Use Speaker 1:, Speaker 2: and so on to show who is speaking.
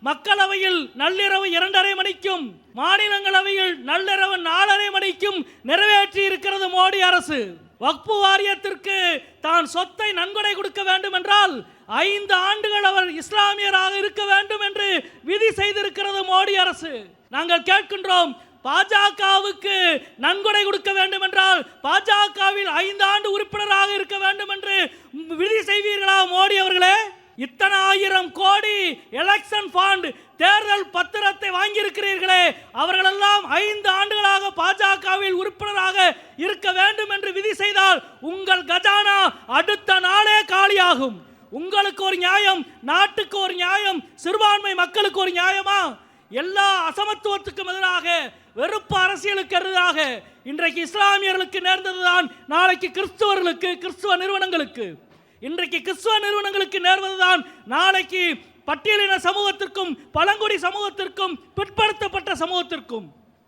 Speaker 1: மக்களவையில் நள்ளிரவு 2:30 மணிக்கும் மாநிலங்களவையில் நள்ளிரவு 4:30 மணிக்கும் நிறைவேற்றி இருக்கிறது மோடி அரசு. வக்ஃபு வாரியத்திற்கு தான் சொத்தை நன்கொடை கொடுக்க வேண்டும் என்றால் 5 ஆண்டுகள் அவர் இஸ்லாமியராக இருக்க வேண்டும் என்று விதி செய்திருக்கிறது மோடி அரசு. நாங்கள் கேட்கின்றோம், பாஜகவுக்கு நன்கொடை கொடுக்க வேண்டும் என்றால் பாஜகவில் 5 ஆண்டு உறுப்பினராக இருக்க வேண்டும் என்று விதி செய்வீர்களா மோடி அவர்களே? இத்தனை 1000 கோடி எலெக்ஷன் ஃபண்ட் தேர்தல் பத்திரத்தை வாங்கியிருக்கிறீர்களே, அவர்களெல்லாம் 5 ஆண்டுகளாக பாஜகவில் உறுப்பினராக இருக்க வேண்டும் என்று விதி செய்தால் உங்கள் கஜானா அடுத்த நாளே காலியாகும். உங்களுக்கு ஒரு நியாயம், நாட்டுக்கு ஒரு நியாயம், சிறுபான்மை மக்களுக்கு ஒரு நியாயமா? எல்லா அசமத்துவத்துக்கும் எதிராக, வெறுப்பு அரசியலுக்கு எதிராக இன்றைக்கு இஸ்லாமியர்களுக்கு நேர்ந்ததுதான் நாளைக்கு கிறிஸ்துவர்களுக்கு, கிறிஸ்துவ நிறுவனங்களுக்கு. இன்றைக்கு கிறிஸ்துவ நிறுவனங்களுக்கு நேர்வதுதான் நாளைக்கு பட்டியலின சமூகத்திற்கும் பழங்குடி சமூகத்திற்கும் பிற்படுத்தப்பட்ட சமூகத்திற்கும்.